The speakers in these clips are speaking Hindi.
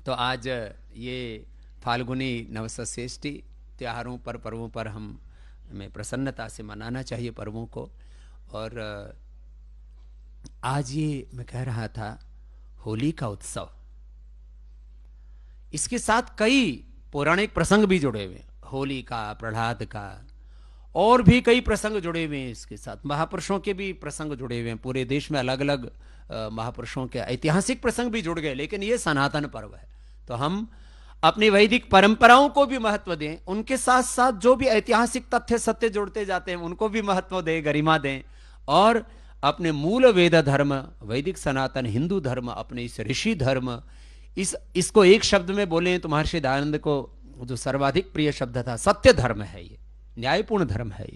तो आज ये फाल्गुनी नवसस्येष्टि त्योहारों पर, पर्वों पर हमें प्रसन्नता से मनाना चाहिए पर्वों को। और आज ये मैं कह रहा था होली का उत्सव, इसके साथ कई पौराणिक प्रसंग भी जुड़े हुए हैं। होली का, प्रहलाद का, और भी कई प्रसंग जुड़े हुए हैं। इसके साथ महापुरुषों के भी प्रसंग जुड़े हुए हैं। पूरे देश में अलग अलग महापुरुषों के ऐतिहासिक प्रसंग भी जुड़ गए, लेकिन ये सनातन पर्व है। तो हम अपनी वैदिक परंपराओं को भी महत्व दें, उनके साथ साथ जो भी ऐतिहासिक तथ्य सत्य जुड़ते जाते हैं उनको भी महत्व दें, गरिमा दें, और अपने मूल वेद धर्म, वैदिक सनातन हिंदू धर्म, अपने इस ऋषि धर्म, इसको एक शब्द में बोले तो महर्षि दयानंद को जो सर्वाधिक प्रिय शब्द था, सत्य धर्म है ये, न्यायपूर्ण धर्म है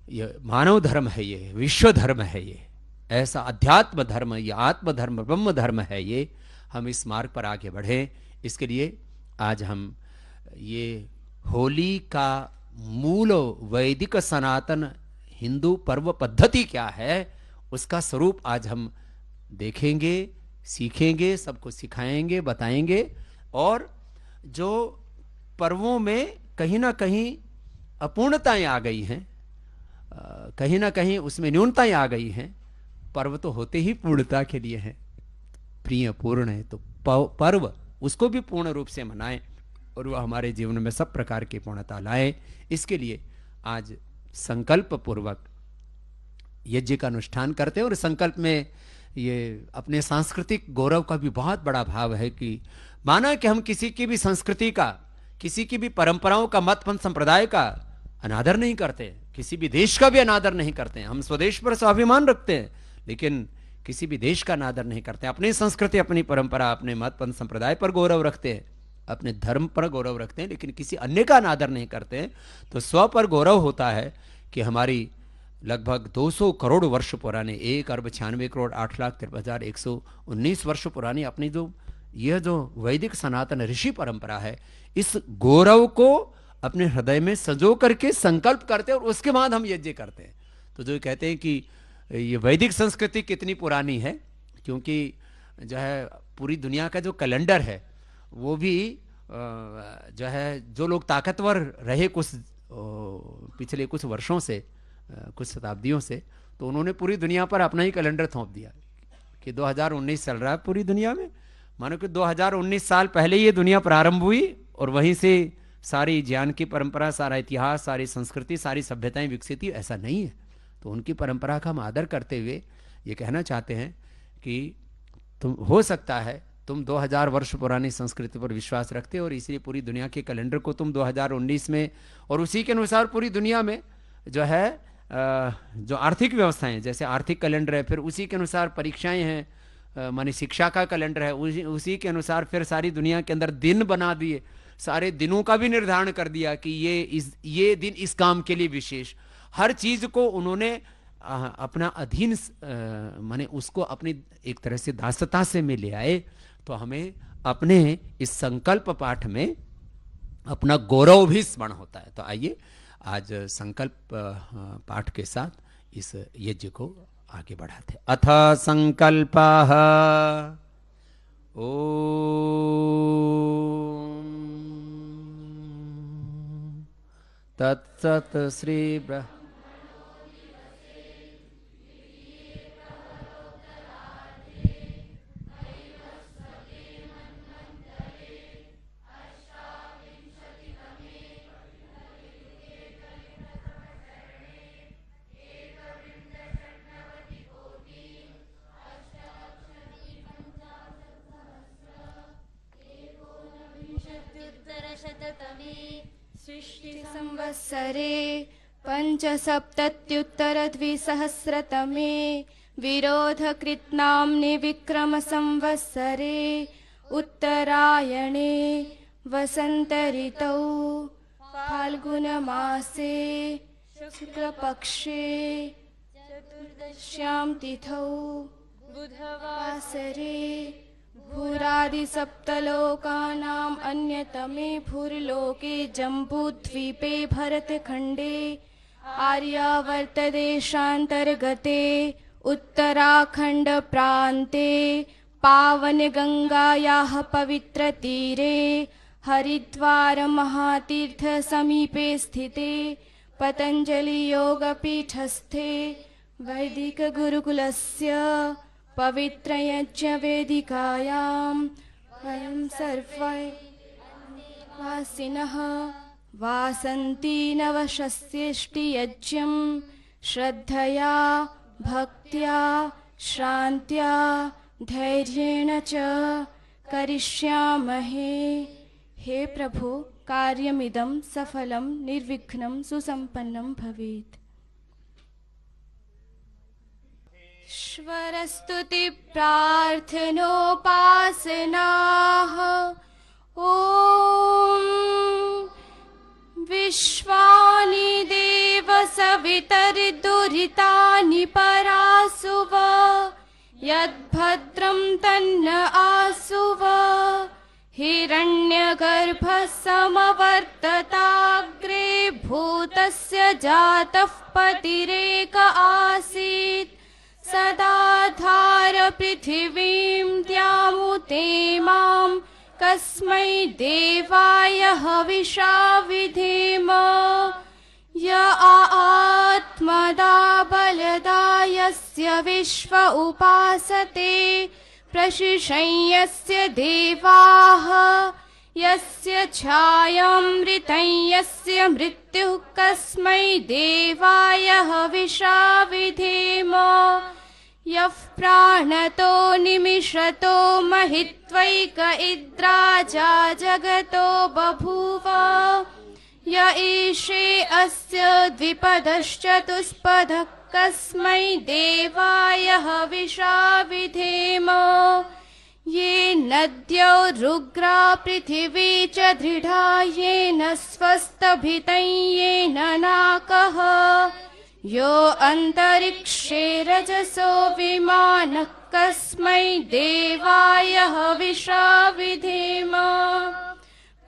ये मानव धर्म है, ये विश्व धर्म है, ये ऐसा अध्यात्म धर्म, ये आत्म धर्म, ब्रह्म धर्म है ये। हम इस मार्ग पर आगे बढ़े, इसके लिए आज हम ये होली का मूल वैदिक सनातन हिंदू पर्व पद्धति क्या है, उसका स्वरूप आज हम देखेंगे, सीखेंगे, सबको सिखाएंगे, बताएंगे। और जो पर्वों में कहीं ना कहीं अपूर्णताएं आ गई हैं, कहीं ना कहीं उसमें न्यूनताएं आ गई हैं, पर्व तो होते ही पूर्णता के लिए हैं, प्रिय पूर्ण है, तो पर्व उसको भी पूर्ण रूप से मनाएं और वह हमारे जीवन में सब प्रकार की पूर्णता लाए। इसके लिए आज संकल्प पूर्वक यज्ञ का अनुष्ठान करते हैं। और संकल्प में ये अपने सांस्कृतिक गौरव का भी बहुत बड़ा भाव है कि माना कि हम किसी की भी संस्कृति का, किसी की भी परंपराओं का, मत पंथ संप्रदाय का अनादर नहीं करते, किसी भी देश का भी अनादर नहीं करते हैं। हम स्वदेश पर स्वाभिमान रखते हैं, लेकिन किसी भी देश का अनादर नहीं करते। अपनी संस्कृति, अपनी परंपरा, अपने मत पंथ संप्रदाय पर गौरव रखते हैं, अपने धर्म पर गौरव रखते हैं, लेकिन किसी अन्य का अनादर नहीं करते हैं। तो स्व पर गौरव होता है कि हमारी लगभग 200 करोड़ वर्ष पुराने, 1,96,08,53,119 वर्ष पुरानी अपनी यह जो वैदिक सनातन ऋषि परंपरा है, इस गौरव को अपने हृदय में सजो करके संकल्प करते हैं और उसके बाद हम यज्ञ करते हैं। तो जो कहते हैं कि ये वैदिक संस्कृति कितनी पुरानी है, क्योंकि जो है पूरी दुनिया का जो कैलेंडर है वो भी जो है, जो लोग ताकतवर रहे कुछ पिछले कुछ वर्षों से, कुछ शताब्दियों से, तो उन्होंने पूरी दुनिया पर अपना ही कैलेंडर थोप दिया कि 2019 चल रहा है पूरी दुनिया में। मानो कि 2019 साल पहले ये दुनिया प्रारंभ हुई और वहीं से सारी ज्ञान की परंपरा, सारा इतिहास, सारी संस्कृति, सारी सभ्यताएं विकसित हुई। ऐसा नहीं है। तो उनकी परंपरा का हम आदर करते हुए ये कहना चाहते हैं कि तुम, हो सकता है तुम 2000 वर्ष पुरानी संस्कृति पर विश्वास रखते हो और इसलिए पूरी दुनिया के कैलेंडर को तुम 2019 में, और उसी के अनुसार पूरी दुनिया में जो है जो आर्थिक व्यवस्थाएं, जैसे आर्थिक कैलेंडर है, फिर उसी के अनुसार परीक्षाएं हैं, माने शिक्षा का कैलेंडर है, उसी के अनुसार फिर सारी दुनिया के अंदर दिन बना दिए, सारे दिनों का भी निर्धारण कर दिया कि ये दिन इस काम के लिए विशेष। हर चीज को उन्होंने अपना अधीन, माने उसको अपनी एक तरह से दासता से में ले आए। तो हमें अपने इस संकल्प पाठ में अपना गौरव भी स्मरण होता है। तो आइए आज संकल्प पाठ के साथ इस यज्ञ को आगे बढ़ाते। अथ संकल्पः ओम तत्सत् श्री ब्रह्म संवत्सरे पंचसप्तत्युत्तरद्विसहस्रतमे विरोधकृत्नाम्नि विक्रमसंवत्सरे उत्तरायणे वसन्तऋतौ फाल्गुनमासे शुक्लपक्षे चतुर्दश्यां तिथौ बुधवासरे भूरादिसप्तलोकानाम् अन्यतमे भूर्लोके जम्बूद्वीपे भरतखण्डे आर्यावर्तदेशान्तर्गते उत्तराखण्डप्रान्ते पावन गंगायाः पवित्र तीरे हरिद्वार महातीर्थ समीपे स्थिते पतंजलि योगपीठस्थे वैदिक गुरुकुलस्य पवित्र यज्ञ वेदिकायां वयं सर्वे वासिनः वासन्ति नवषष्ट्यष्टि यज्ञं श्रद्धया भक्त्या श्रान्त्या धैर्येण च करिष्यामहे। हे प्रभो, कार्यमिदं सफलं निर्विघ्नं सुसम्पन्नं भवेत्। ईश्वरस्तुति प्रार्थनोपासनाः। ॐ विश्वानि देव सवितर्दुरितानि परासुव यद्भद्रं तन्न आसुव हिरण्यगर्भः समवर्तताग्रे भूतस्य जातः पतिरेक आसीत् सदाधार पृथिवीं द्यामुते मां कस्मै देवाय हविषा विधेम य आत्मदा बलदा यस्य विश्व उपासते प्रशिशय्यस्य देवाः यस्य छायामृतं यस्य मृत्युः कस्मै देवाय हविषा विधेम यः प्राणतो निमिषतो महित्वैक इद्राजा जगतो बभूव य ईशे अस्य द्विपदश्चतुष्पदः कस्मै देवाय हविषा विधेम ये नद्यो रुग्रा पृथिवी च दृढा येन स्वस्तभितं येन नाकः यो अन्तरिक्षे रजसो विमानः कस्मै देवाय हविषा विधेम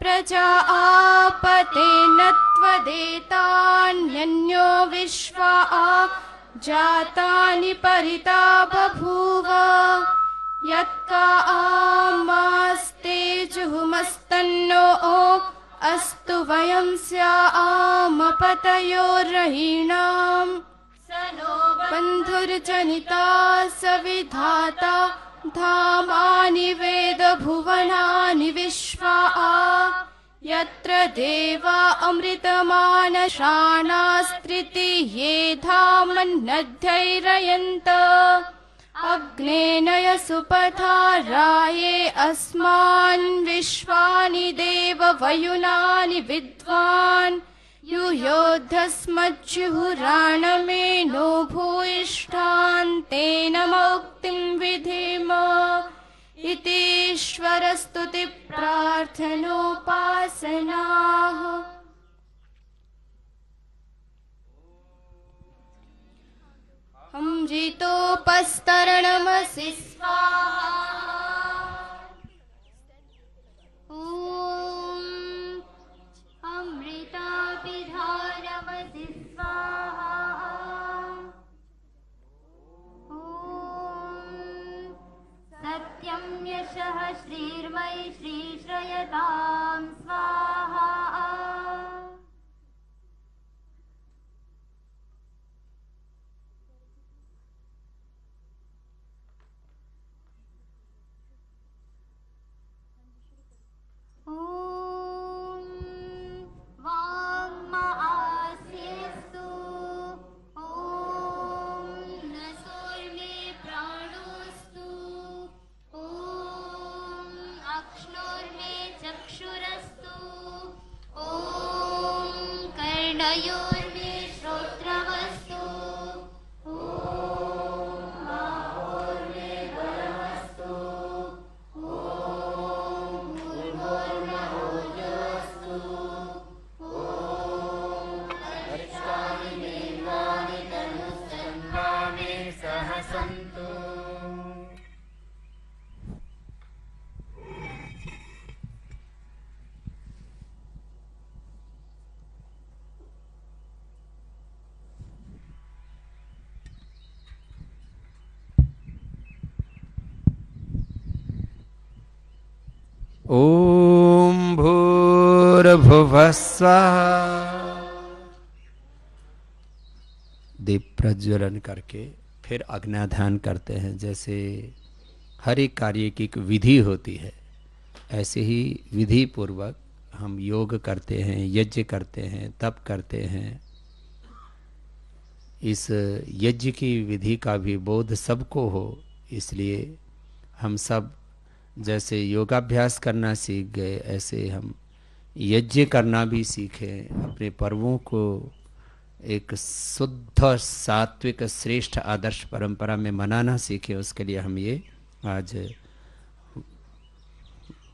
प्रजा आपते नत्वदेतान्यन्यो विश्वा जातानि परिता बभूव यत्का आमास्तेजुमस्तन्नो अस्तु वयं स्यामपतयोर्रहीणाम् बन्धुर्जनिता सविधाता धामानि वेद भुवनानि विश्वा यत्र देवा अमृतमानशानास्त्रिति ये धामन्नध्यैरयन्त अग्नेनय सुपथाराये अस्मान् विश्वानि देव वयुनानि विद्वान् युयोधस्मज्जुहुराणमेनो भूयिष्ठान् तेन मौक्तिं विधेम इतीश्वरस्तुति प्रार्थनोपासनाः। अमृतोपस्तरणमसि स्वाहा। ॐ अमृताभिधानमसि स्वाहा। ॐ सत्यं यशः श्रीर्मयि श्रीश्रयतां स्वाहा। ओम भूर्भुवः स्वः। दीप प्रज्वलन करके फिर आज्ञाध्यान करते हैं। जैसे हर एक कार्य की एक विधि होती है, ऐसे ही विधि पूर्वक हम योग करते हैं, यज्ञ करते हैं, तप करते हैं। इस यज्ञ की विधि का भी बोध सबको हो, इसलिए हम सब जैसे योगाभ्यास करना सीख गए, ऐसे हम यज्ञ करना भी सीखें। अपने पर्वों को एक शुद्ध सात्विक श्रेष्ठ आदर्श परंपरा में मनाना सीखें। उसके लिए हम ये आज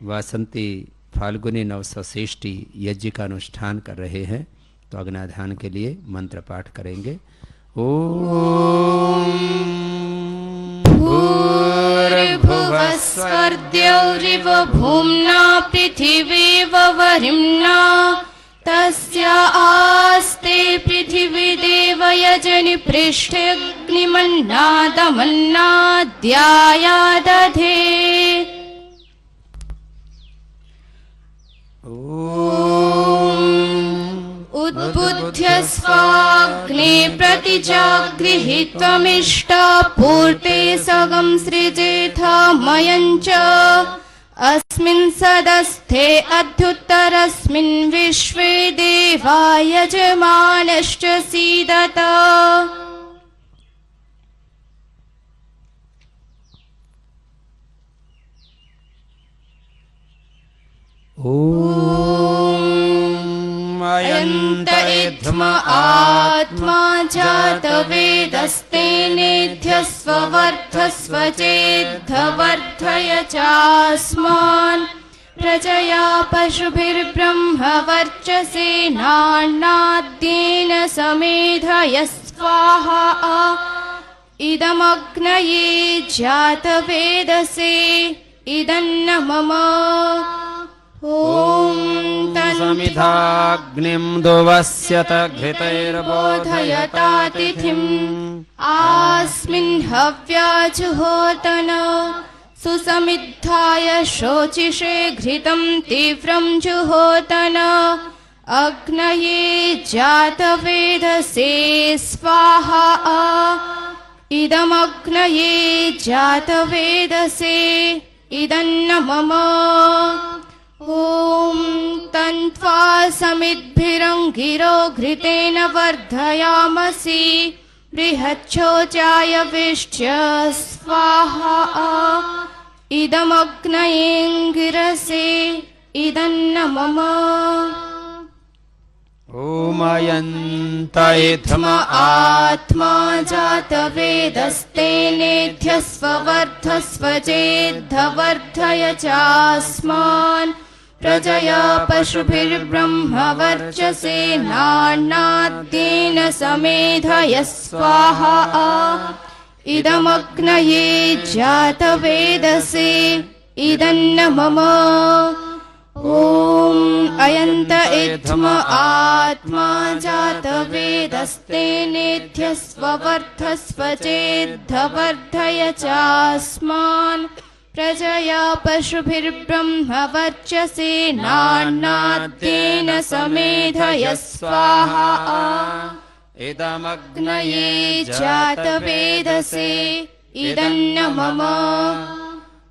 वासंती फाल्गुनी नवसषष्ठी यज्ञ का अनुष्ठान कर रहे हैं। तो अग्नाध्यान के लिए मंत्र पाठ करेंगे। ओम भूर्भुवः स्वर्द्यौरिव भूम्ना पृथिवीव वरिम्ना तस्य आस्ते पृथिवी देवयजनि पृष्ठेऽग्निमन्नादमन्नाद्यायादधे। उद्बुद्ध्य स्वाग्ने प्रतिजागृहीत्वमिष्टपूर्ते सगं सृजेथ मयञ्च अस्मिन् सदस्थे अध्युत्तरस्मिन् विश्वे देवा यजमानश्च सीदत। अयन्त इत्म आत्मा जातवेदस्तेनेध्यस्ववर्धस्व चेद्धवर्धय चास्मान् प्रजया पशुभिर्ब्रह्मवर्चसेनान्नाद्येन समेधय स्वाहा। इदमग्नये जातवेदसे इदन्न मम। ॐ समिधाग्निं दुवस्यत घृतैर्बोधयतातिथिम् आस्मिन् हव्याजुहोतन सुसमिद्धाय शोचिषे घृतं तीव्रं जुहोतन। अग्नये जातवेदसे स्वाहा। इदमग्नये जातवेदसे इदन्न मम। ॐ तन्त्वा समिद्भिरङ्गिरो घृतेन वर्धयामसि बृहच्छोचाय विष्ठ्य स्वाहा। इदमग्नयेऽङ्गिरसे इदन्न मम। ओमयन्त इत्म आत्मा जातवेदस्तेनेध्यस्ववर्धस्व चेद्धवर्धय चास्मान् प्रजया पशुभिर्ब्रह्मवर्चसेनान्नाद्येन समेधय स्वाहा। इदमग्नये जातवेदसे इदन्न मम। ॐ अयन्त इत्म आत्मा जातवेदस्तेनेध्यस्ववर्धस्व चेद्धवर्धय चास्मान् प्रजया पशुभिर्ब्रह्मवर्चसेनान्नाद्येन समेधय स्वाहा। इदमग्नये जातवेदसे इदन्न मम।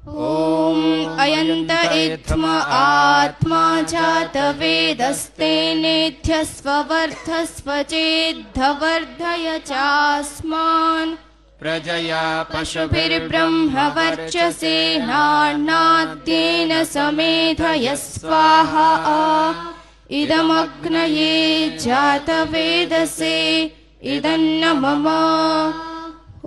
ॐ अयन्त इत्म आत्मा जातवेदस्तेनेध्यस्ववर्धस्व चेद्धवर्धय चास्मान् प्रजया पशुभिर्ब्रह्मवर्चसेनान्नाद्येन समेधय स्वाहा। इदमग्नये जातवेदसे इदन्न मम।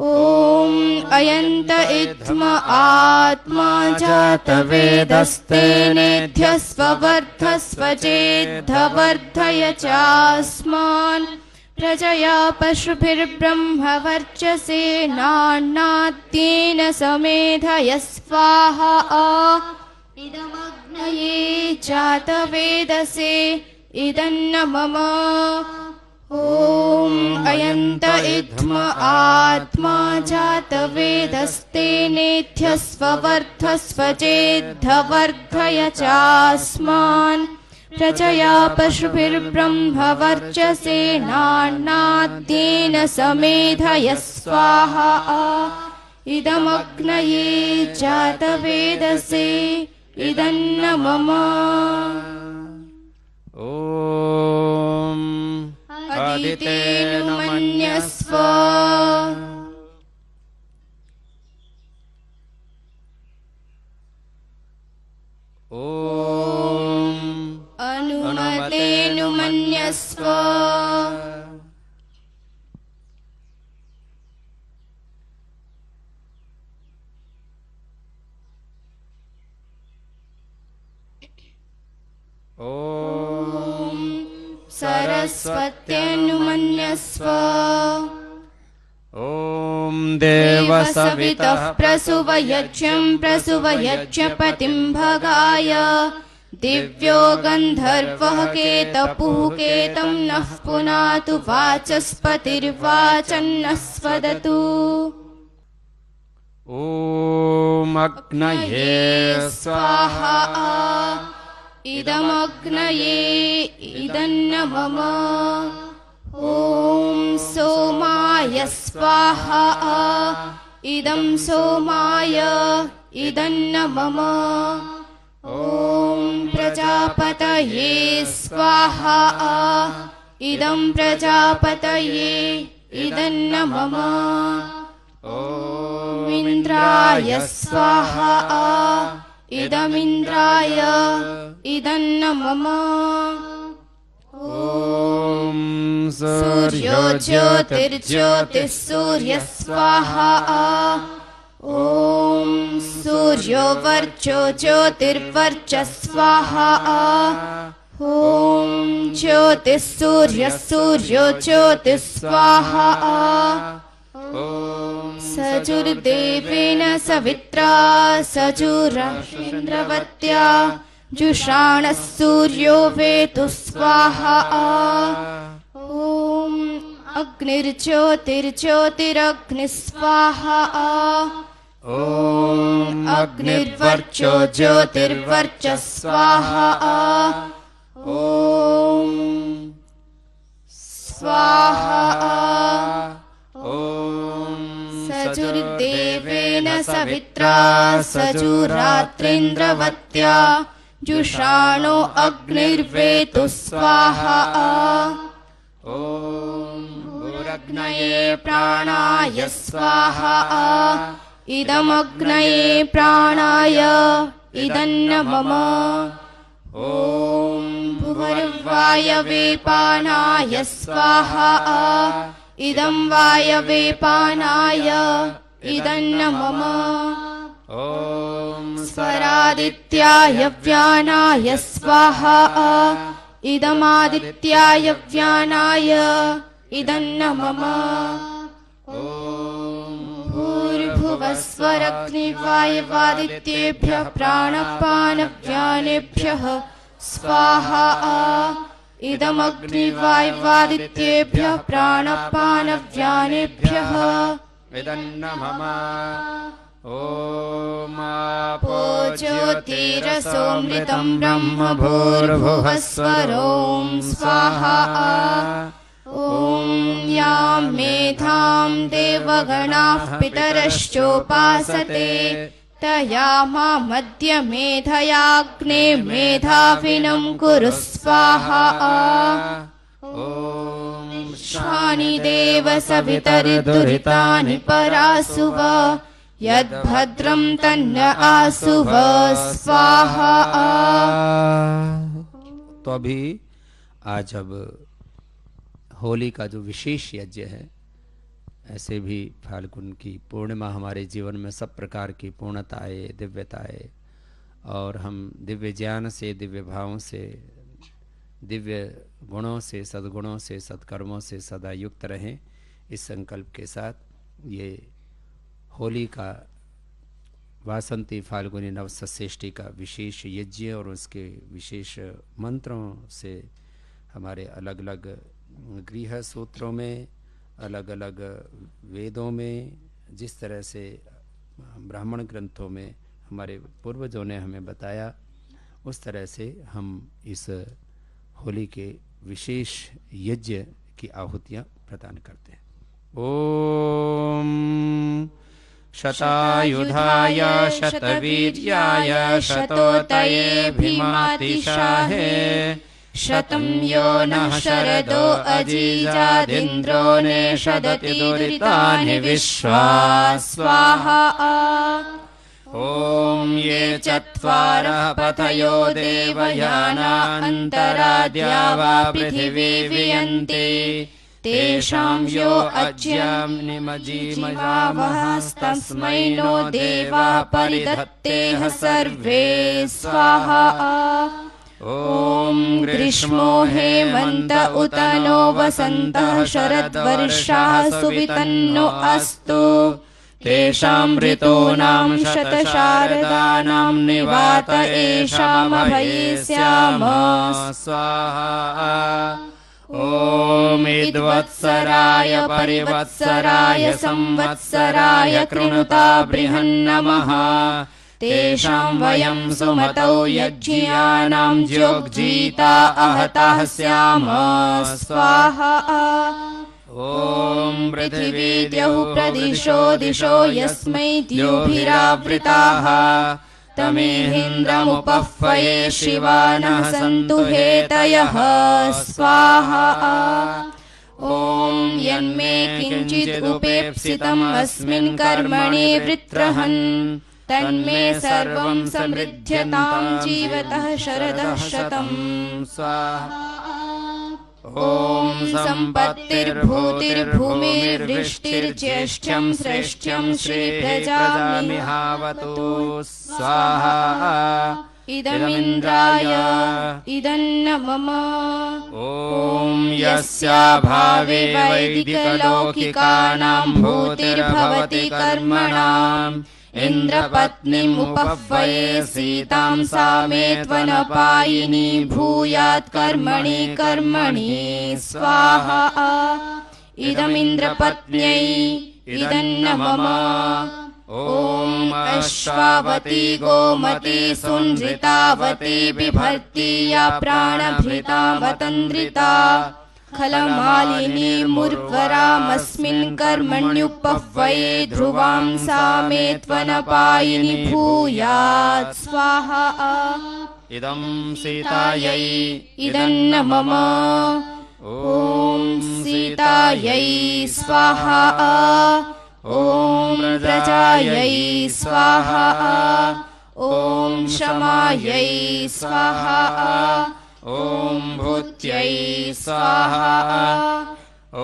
ॐ अयन्त इत्म आत्मा जातवेदस्तेनेध्यस्ववर्धस्व चेद्धवर्धय चास्मान् प्रजया पशुभिर्ब्रह्मवर्चसेनान्नाद्येन समेधय स्वाहा। इदमग्नये जातवेदसे इदन्न मम। ॐ अयन्त इत्म आत्मा जातवेदस्तेनेध्यस्ववर्धस्वचेद्धवर्धय चास्मान् प्रजया पशुभिर्ब्रह्मवर्चसेनान्नाद्येन समेधय स्वाहा इदमग्नये जातवेदसे इदन्न मम ॐ अदितेनु मन्यस्व ॐ अनुमतेनु मन्यस्व ॐ सरस्वत्यनु मन्यस्व ॐ देवसवितः प्रसुवयज्ञं प्रसुवयज्ञपतिं भगाय दिव्यो गन्धर्वः केतपुः केतं नः पुनातु वाचस्पतिर्वाचन्नस्वदतु ॐ अग्नये स्वाहा इदमग्नये इदन्न मम ॐ सोमाय स्वाहा इदं सोमाय इदन्न मम ॐ प्रजापतये स्वाहा इदं प्रजापतये इदन्न मम ॐ इन्द्राय स्वाहा इदमिन्द्राय इदन्न मम ॐ सूर्यो ज्योतिर्ज्योतिः सूर्यः स्वाहा ॐ सूर्यो वर्चो ज्योतिर्वर्चः स्वाहा ॐ ज्योतिः सूर्यः सूर्यो ज्योतिः स्वाहा सजुर्देवेन सवित्रा सजुरान्द्रवत्या जुषाणः सूर्यो वेतु स्वाहा ॐ अग्निर्ज्योतिर्ज्योतिरग्निः स्वाहा ॐ अग्निर्वर्चो ज्योतिर्वर्चः स्वाहा ॐ स्वाहा ॐ सजुर्देवेन सवित्रा सजुरात्रेन्द्रवत्या जुषाणो अग्निर्वेतु स्वाहा ॐ भूरग्नये प्राणाय स्वाहा इदमग्नये प्राणाय इदन्न मम ॐ भुवर्वायवे पानाय स्वाहा इदं वायवे पानाय इदन्न मम ॐ स्वरादित्याय व्यानाय स्वाहा इदमादित्याय व्यानाय इदन्न मम ॐ भूर्भुवस्वरग्निवायवादित्येभ्यः प्राणपानव्यानेभ्यः स्वाहा इदमग्निवायवादित्येभ्यः प्राणपानव्यानेभ्यः इदन्न मम ॐ आपो ज्योतिरसोऽमृतं ब्रह्म भूर्भुवस्वरों स्वाहा ॐ यां मेधां देवगणाः पितरश्चोपासते तया मामद्य मेधयाग्ने मेधाविनं कुरु स्वाहा ॐ श्वानि देव सवितर्दुरितानि परासुव यद्भद्रं तन्न आसुव स्वाहा तो अभी आज अब होली का जो विशेष यज्ञ है, ऐसे भी फाल्गुन की पूर्णिमा हमारे जीवन में सब प्रकार की पूर्णताएं दिव्यताएं और हम दिव्य ज्ञान से दिव्य भावों से दिव्य गुणों से सद्गुणों से सत्कर्मों से सदा युक्त रहें, इस संकल्प के साथ ये होली का वासंती फाल्गुनी नवसष्ठी का विशेष यज्ञ और उसके विशेष मंत्रों से हमारे अलग अलग गृह सूत्रों में, अलग अलग वेदों में, जिस तरह से ब्राह्मण ग्रंथों में हमारे पूर्वजों ने हमें बताया, उस तरह से हम इस होली के विशेष यज्ञ की आहुतियाँ प्रदान करते हैं। ओम शतायुधाय शतवीर्याय शतोतये भीमातिशाहे शतं यो नः शरदो अजीजादिन्द्रो नेषदति दुरितानि विश्वा स्वाहा। ॐ ये चत्वारः पथयो देवयाना अन्तराद्या वा पृथिवी वियन्ति तेषां यो अज्यं निमजीमजावहस्तस्मै नो देवाः परिधत्तेह सर्वे स्वाहा। ॐ ग्रीष्मो हेमन्त उत नो वसन्तः शरद्वर्षाः सुवितन्नो अस्तु तेषां ऋतूनां शतशारदानां निवात एषामभये स्याम स्वाहा। ॐ इद्वत्सराय परिवत्सराय संवत्सराय कृणुता बृहन्नमः तेषां वयं सुमतौ यज्ञियानां ज्योग्जीता अहतः स्याम स्वाहा। ॐ पृथिवी द्यौः प्रदिशो दिशो यस्मै द्युभिरावृताः तमेहिन्द्रमुपह्वये शिवानः सन्तु हेतयः स्वाहा। ॐ यन्मे किञ्चित् उपेप्सितम् अस्मिन् कर्मणि वृत्रहन् तन्मे सर्वं समृद्ध्यतां जीवतः शरदः शतम् स्वाहा। ॐ सम्पत्तिर्भूतिर्भूमिर्वृष्टिर्ज्येष्ठ्यं श्रेष्ठ्यं श्रीप्रजामिहावतु स्वाहा। इदमिन्द्राय इदन्न मम। ॐ यस्याभावे वैदिकलौकिकानां भूतिर्भवति कर्मणाम् इन्द्रपत्नीमुपह्वये सीतां सा मे त्वनपायिनी भूयात् कर्मणि कर्मणि स्वाहा। इदमिन्द्रपत्न्यै इदन्न मम। ॐ अश्वावती गोमती सुनृतावती बिभर्ती या प्राणभृतावतन्द्रिता खलमालिनी मुर्वरामस्मिन् कर्मण्युपह्वये ध्रुवां सा मे त्वनपायिनी भूयात् स्वाहा। इदं सीतायै इदन्न मम। ॐ सीतायै स्वाहा। ॐ प्रजायै स्वाहा। ॐ क्षमायै स्वाहा। ॐ भूत्यै स्वाहा। ॐ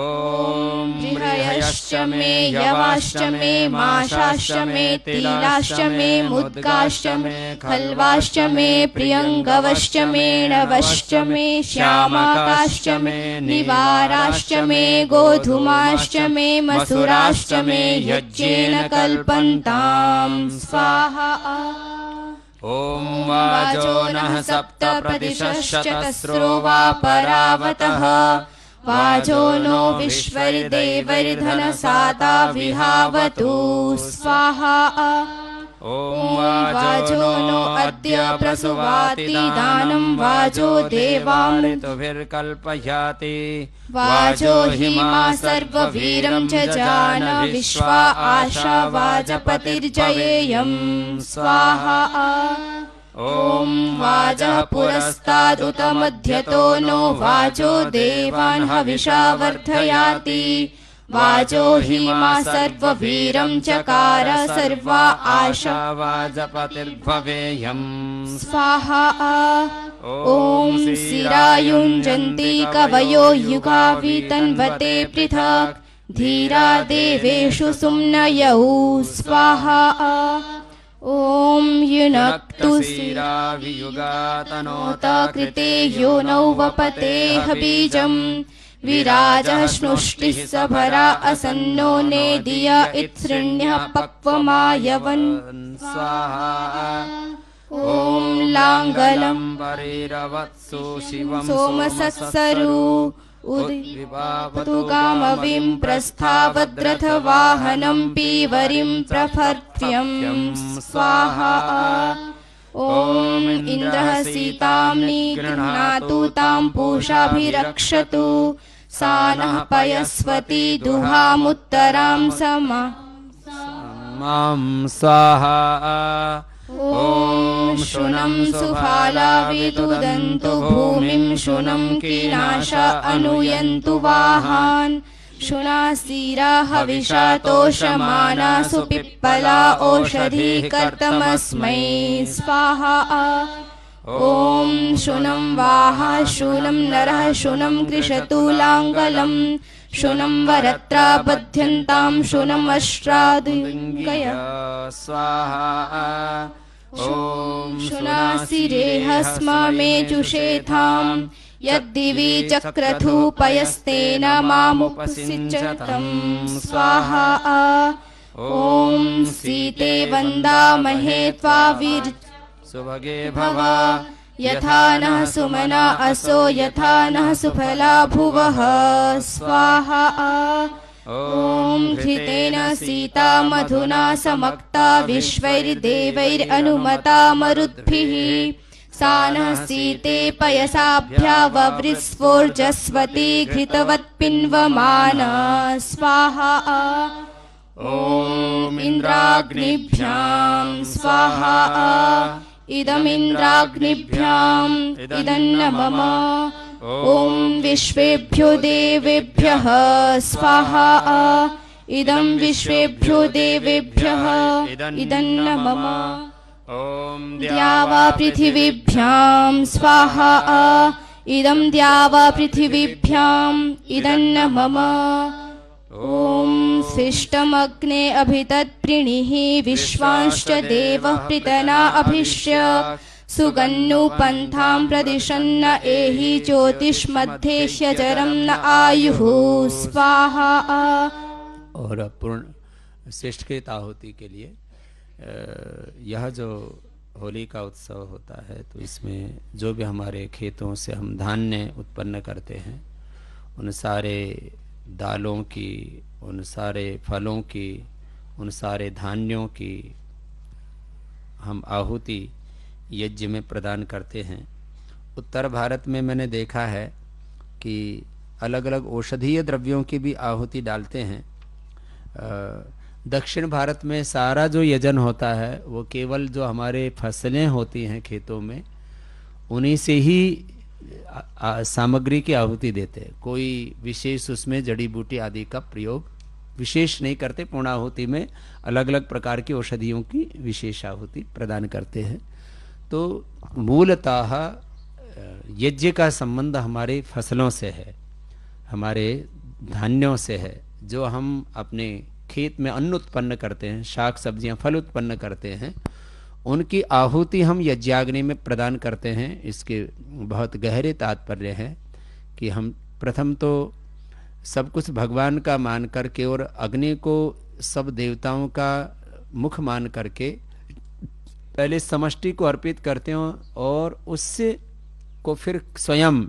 बृहयश्च मे यवाश्च मे माशाश्च मे तिलाश्च मे मुद्गाश्च मे खल्वाश्च मे प्रियङ्गवश्च मे नवश्च मे श्यामाकाश्च मे निवाराश्च मे गोधूमाश्च मे मसुराश्च मे यज्ञेन कल्पन्तां स्वाहा। ॐ वाजो नः सप्त प्रतिशश्चतस्रो वा परावतः वाजो नो विश्वैर्देवैर्धनसाता विहावतु स्वाहा। ॐ वाजो नो अद्य प्रसुवाति दानं वाजो देवां ऋतुभिर्कल्पयाति वाजो हिमा सर्ववीरं च जान विश्वा आशा वाजपतिर्जयेयं स्वाहा। ॐ वाजः पुरस्तादुत मध्यतो नो वाजो देवान् हविषा वर्धयाति वाजो हिमा सर्ववीरं चकार सर्वा आशा वाजपतिर्भवेयं स्वाहा। ॐ शिरायुञ्जन्ति कवयो युगावितन्वते पृथक् धीरा देवेषु सुम्नयौ स्वाहा। ॐ युनक्तु शिरावियुगातनोत कृते यो नौ वपतेह बीजम् विराजः श्नुष्टिः सभरा असन्नो नेदिय इत्सृण्यः पक्वमायवन् स्वाहा। ॐ लाङ्गलं परिरवत्सु शिवं सोमसत्सरु उद्विपावतु कामविं प्रस्थावद्रथवाहनं पीवरिं प्रफर्प्यं स्वाहा ॐ इन्द्रः सीतां निगृह्णातु तां पूषाभिरक्षतु सा नः पयस्वती दुहामुत्तरां मां स्वाहा ॐ शुनं सुफाला विदुदन्तु भूमिं शुनं कीनाशा अनुयन्तु वाहान् शुनासीरा हविषा तोषमाना सुपिप्पला ओषधीः कर्तमस्मै स्वाहा ॐ शुनं वाहा शुनं नरः शुनं कृशतु लाङ्गलम् शुनं वरत्रा बध्यन्तां शुनम् अष्ट्रादिकय स्वाहा ॐ शुनासिरे हस्म मे जुषेथां यद्दिवि चक्रथूपयस्तेन मामुपसिञ्चतं स्वाहा ॐ सीते वन्दामहे त्वाविर् सुभगे भव यथा नः सुमना असो यथा नः सुफला भुवः स्वाहा ॐ घृतेन सीता मधुना समक्ता विश्वैर्देवैरनुमता मरुद्भिः सा नः सीते पयसाभ्याववृत्स्फोर्जस्वती घृतवत्पिन्वमाना स्वाहा ॐ इन्द्राग्निभ्यां स्वाहा इदमिन्द्राग्निभ्याम् इदन्न मम ॐ विश्वेभ्यो देवेभ्यः स्वाहा इदं विश्वेभ्यो देवेभ्यः इदन्न मम ॐ द्यावा पृथिवीभ्यां स्वाहा इदं द्यावा पृथिवीभ्याम् इदन्न मम ॐ सिष्टमग्ने अभितत्प्रीणिः विश्वांश्च देवः पृतना अभिष्य सुगन्नु पन्थां प्रदिशन्न एहि ज्योतिष्मध्ये ह्यजरं न आयुः स्वाहा। और पूर्ण श्रेष्ठ कृत आहुति के लिए यह जो होली का उत्सव होता है तो इसमें जो भी हमारे खेतों से हम धान्य उत्पन्न करते हैं उन सारे दालों की, उन सारे फलों की, उन सारे धान्यों की हम आहुति यज्ञ में प्रदान करते हैं। उत्तर भारत में मैंने देखा है कि अलग अलग औषधीय द्रव्यों की भी आहुति डालते हैं। दक्षिण भारत में सारा जो यजन होता है वो केवल जो हमारे फसलें होती हैं खेतों में उन्हीं से ही सामग्री की आहुति देते हैं। कोई विशेष उसमें जड़ी बूटी आदि का प्रयोग विशेष नहीं करते। पूर्णाहुति में अलग अलग प्रकार की औषधियों की विशेष आहुति प्रदान करते हैं। तो मूलतः यज्ञ का संबंध हमारे फसलों से है, हमारे धान्यों से है। जो हम अपने खेत में अन्न उत्पन्न करते हैं, शाक सब्जियां फल उत्पन्न करते हैं, उनकी आहुति हम यज्ञाग्नि में प्रदान करते हैं। इसके बहुत गहरे तात्पर्य है कि हम प्रथम तो सब कुछ भगवान का मान करके और अग्नि को सब देवताओं का मुख मान करके पहले समष्टि को अर्पित करते हैं और उससे को फिर स्वयं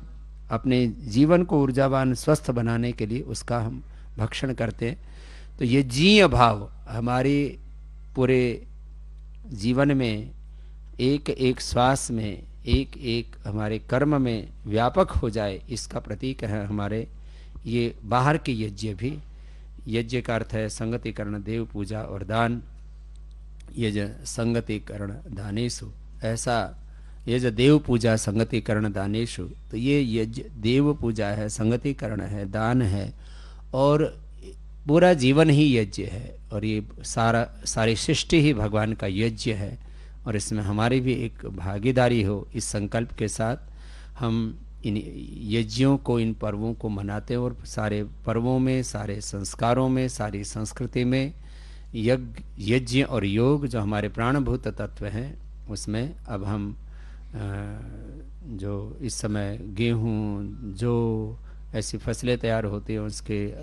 अपने जीवन को ऊर्जावान स्वस्थ बनाने के लिए उसका हम भक्षण करते हैं। तो ये जीय भाव हमारे पूरे जीवन में एक एक श्वास में एक एक हमारे कर्म में व्यापक हो जाए, इसका प्रतीक है हमारे ये बाहर के यज्ञ भी। यज्ञ का अर्थ है संगतिकरण, देव पूजा और दान। यज्ञ संगतिकरण दानेषु, ऐसा यज्ञ देव पूजा संगतिकरण दानेषु। तो ये यज्ञ देव पूजा है, संगतिकरण है, दान है और पूरा जीवन ही यज्ञ है। और ये सारी सृष्टि ही भगवान का यज्ञ है और इसमें हमारी भी एक भागीदारी हो। इस संकल्प के साथ हम इन यज्ञों को, इन पर्वों को मनाते हैं और सारे पर्वों में, सारे संस्कारों में, सारी संस्कृति में यज्ञ और योग जो हमारे प्राणभूत तत्व हैं उसमें अब हम जो इस समय गेहूँ, जो ऐसी फसलें तैयार होती हैं उसके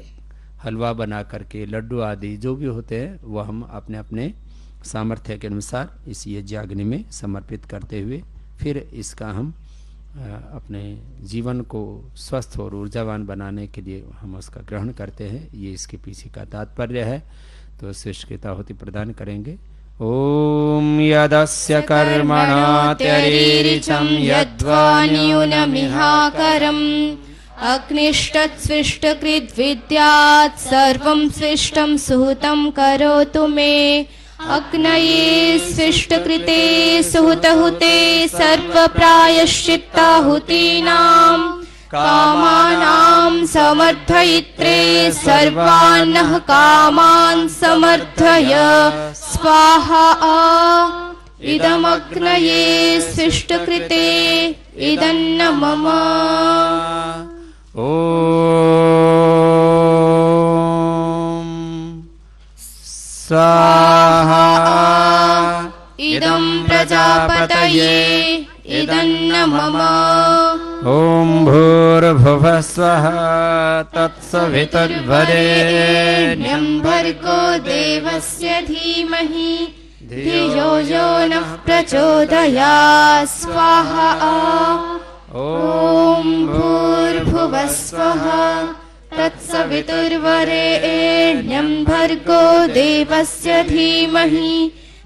हलवा बना करके, लड्डू आदि जो भी होते हैं वो हम अपने अपने सामर्थ्य के अनुसार इस यज्ञाग्नि में समर्पित करते हुए फिर इसका हम अपने जीवन को स्वस्थ और ऊर्जावान बनाने के लिए हम उसका ग्रहण करते हैं, ये इसके पीछे का तात्पर्य है। तो शिष्टता होती प्रदान करेंगे। ओम यदस्य कर्मणात्यरीरिचं यद्वा न्यूनमिहाकरम् अग्निष्टत्स्विष्टकृद्विद्यात् सर्वं स्विष्टं सुहृतं करोतु मे। अग्नये स्विष्टकृते सुहृतहुते सर्वप्रायश्चित्ताहुतीनां कामानां समर्थयित्रे सर्वान्नः कामान् समर्थय स्वाहा। इदमग्नये स्विष्टकृते इदन्न मम। ओम स्वाहा। इदं प्रजापतये इदन्न मम। ओम भूर्भुवः स्वः तत्सवितुर्वरेण्यं भर्गो देवस्य धीमहि धियो यो नः प्रचोदयात् स्वाहा। ॐ भूर्भुवः स्वः तत्सवितुर्वरेण्यं भर्गो देवस्य धीमहि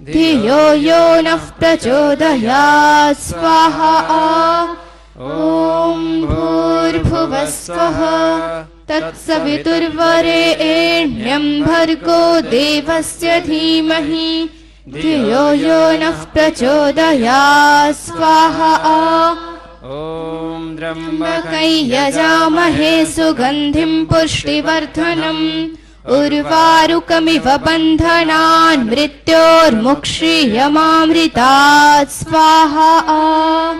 धियो यो नः प्रचोदयात् स्वाहा। ॐ भूर्भुवः स्वः तत्सवितुर्वरेण्यं भर्गो देवस्य धीमहि धियो यो नः प्रचोदयात् स्वाहा। ओम त्र्यम्बकं यजामहे सुगन्धिं पुष्टिवर्धनम् उर्वारुकमिव बन्धनान् मृत्योर्मुक्षीयमामृतात् स्वाहा।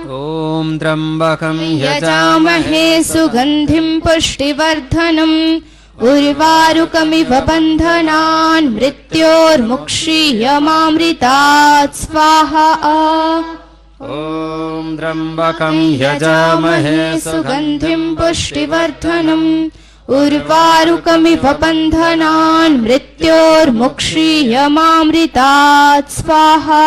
ओम त्र्यम्बकं यजामहे सुगन्धिं पुष्टिवर्धनम् उर्वारुकमिव बन्धनान् मृत्योर्मुक्षीयमामृतात् स्वाहा। ओम त्र्यम्बकं यजामहे सुगन्धिं पुष्टिवर्धनम् उर्वारुकमिव बन्धनान् मृत्योर्मुक्षीयमामृतात् स्वाहा।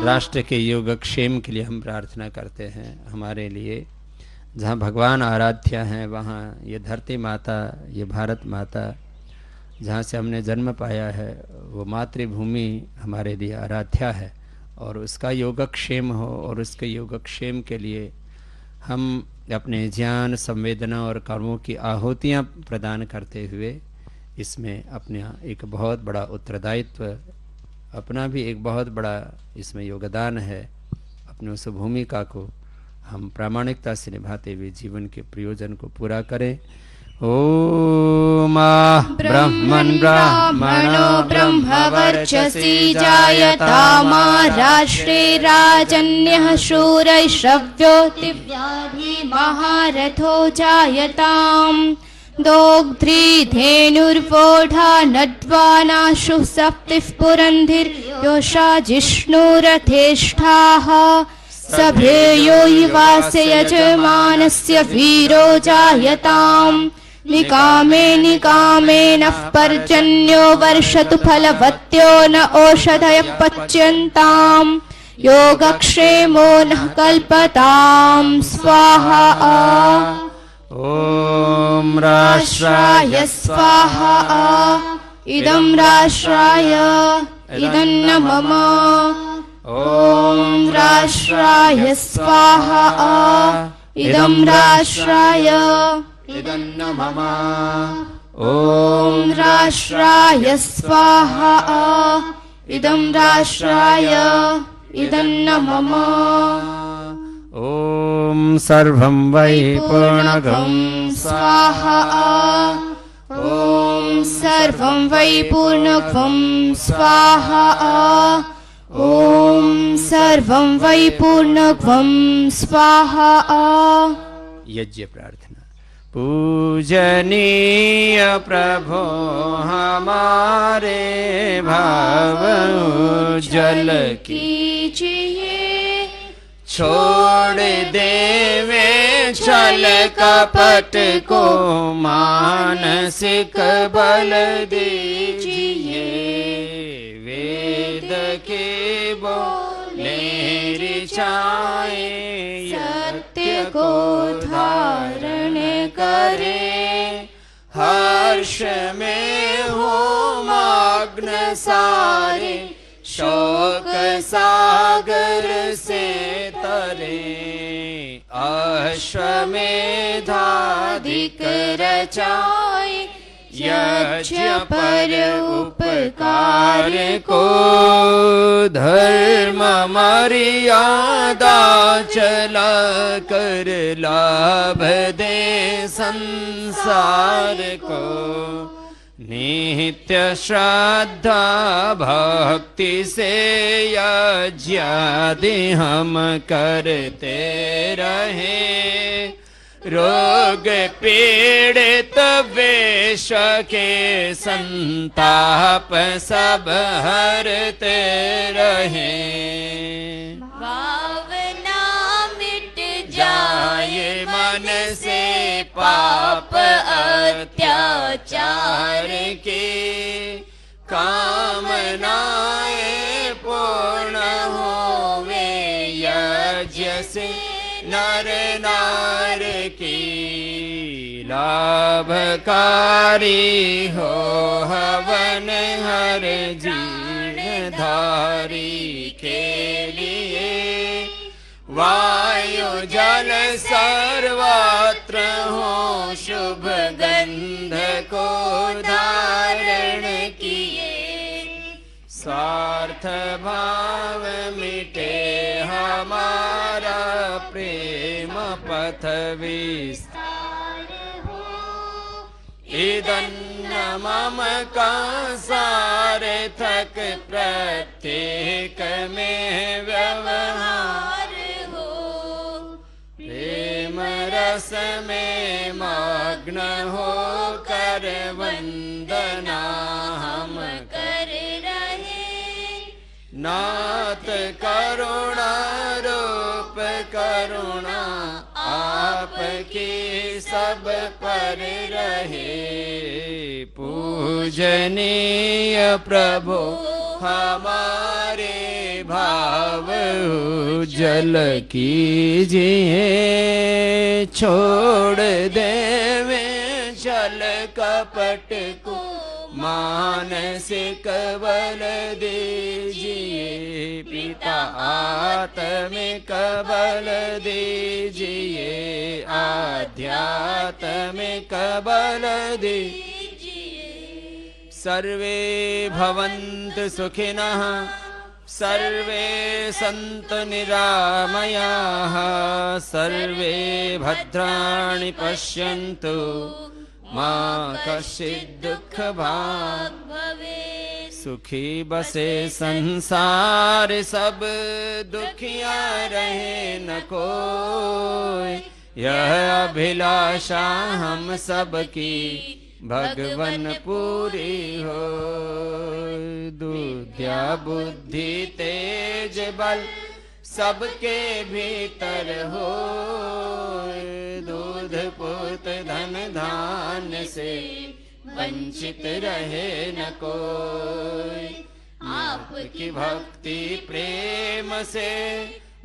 राष्ट्र के योगक्षेम के लिए हम प्रार्थना करते हैं। हमारे लिए जहाँ भगवान आराध्य हैं, वहाँ ये धरती माता, ये भारत माता जहाँ से हमने जन्म पाया है, वो मातृभूमि हमारे लिए आराध्या है। और उसका योगक्षेम हो, और उसके योगक्षेम के लिए हम अपने ज्ञान, संवेदना और कर्मों की आहुतियाँ प्रदान करते हुए इसमें अपना एक बहुत बड़ा उत्तरदायित्व, अपना भी एक बहुत बड़ा इसमें योगदान है। अपनी उस भूमिका को हम प्रामाणिकता से निभाते हुए जीवन के प्रयोजन को पूरा करें। ओम ब्रह्मन् ब्राह्मणो ब्रह्मवर्चसि जायतामा राष्ट्रे राजन्यः शूरैः श्रव्यो दिव्याधि महारथो जायताम्। दोग्ध्री धेनुर्वोढा नड्वानाशुः सप्तिः पुरन्धिर्योषा जिष्णुरथेष्ठाः। सभेयो युवास्य यजमानस्य वीरो जायताम्। निकामे निकामे नः पर्जन्यो वर्षतु फलवत्यो न ओषधयः पच्यन्ताम्। योगक्षेमो नः कल्पताम् स्वाहा। ओम राष्ट्राय स्वाहा। इदं राष्ट्राय इदन्न मम। ओम राष्ट्राय स्वाहा। इदं राष्ट्राय इदन्न मम। ओम राष्ट्राय स्वाहा। इदं राष्ट्राय इदन्न मम। ओम सर्वं वै पूर्णगं स्वाहा। ओम सर्वं वै पूर्णगं स्वाहा। ओम सर्वं वै पूर्णगं स्वाहा। यज्ञ प्रार्थना। पूजनीय प्रभो हमारे भाव जल कीजिए। छोड़ देवे छल कपट को मानसिक बल दीजिए। वेद के बोले ऋचाएं सत्य में हो मग्न सारे, शोक सागर से तरे। अश्वमेधाधिक रचाए, यज्ञ पर उपकार को। धर्म मर्यादा चला कर लाभ दे संसार को। नित्य श्रद्धा भक्ति से यज्ञादि हम करते रहे। रोग पीड़ित विश्व के संताप सब हरते रहे। भावना मिट जाए मन से पाप अत्याचार की। कामनाएं पूर्ण होवे यज्ञ से नर नार की। लाभकारी हो हवन हर जीण धारी के लिए। वायु जल सर्वत्र हो शुभ गंध को धारण किए। स्वार्थ भाव मिटे हमारा प्रेम पथ विस्तार हो। इदन्न मम का सार्थक प्रत्येक में व्यवहार हो। प्रेम रस में मग्न हो कर वंदना हम कर रहे। नाथ करुणा रूप करुणा आपकी सब पर रहे। पूजनीय प्रभु हमारे भाव उज्जल कीजिए। छोड़ देवे छल कपट को मानसिक बल दीजिए। पिता आत्मिक बल दीजिए। आध्यात्मिक बल दीजिए। सर्वे भवन्तु सुखिनः, सर्वे सन्तु निरामयाः, सर्वे भद्राणि पश्यन्तु, मा कश्चित् दुःख भाग् भवेत्। सुखी बसे संसार सब, दुखिया रहे न कोई। यह अभिलाषा हम सबकी भगवन पूरी हो। दूध्या बुद्धि तेज बल सबके भीतर हो। दूध पुत धन धान्य से वंचित रहे न कोई। आपकी भक्ति प्रेम से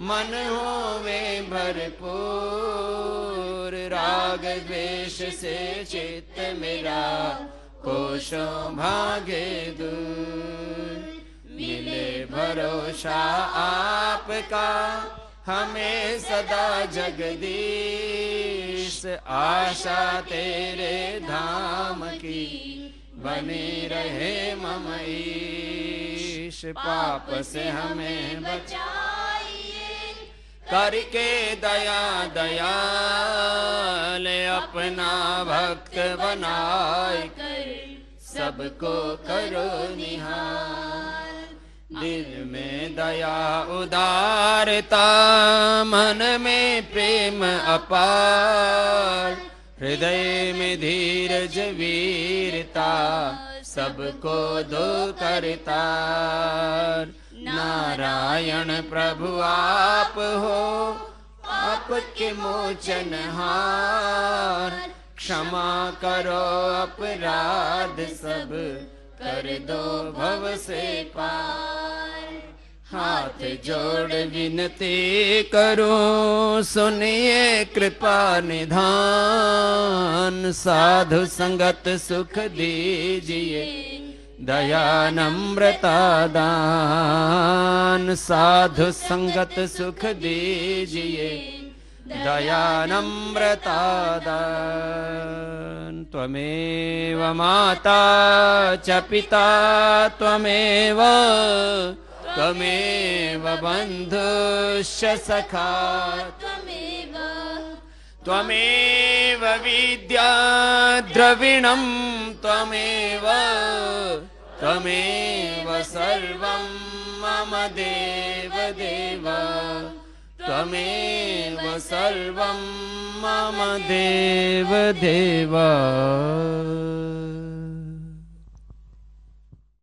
मन होवे भरपूर। राग द्वेष से चित्त मेरा कोशों भागे दूर। मिले भरोसा आपका हमें सदा जगदीश। आशा तेरे धाम की बनी रहे मम ईश। पाप से हमें बचाइए करके दया दयाल। अपना भक्त बनाए कर सबको करो निहाल। दिल में दया उदारता, मन में प्रेम अपार। हृदय में धीरज वीरता, सबको दो करतार। नारायण प्रभु आप हो, आपके मोचनहार। क्षमा करो अपराध सब, कर दो भव से पार। हाथ जोड़ विनती करूं, सुनिए कृपा निधान। साधु संगत सुख दीजिए, दया नम्रता दान। साधु संगत सुख दीजिए, दया नम्रता दान। त्वमेव माता च पिता त्वमेव, त्वमेव बन्धुश्च सखा त्वमेव, त्वमेव विद्या द्रविणं त्वमेव, त्वमेव सर्वं मम देव देव, त्वमेव सर्वं मम देव देव।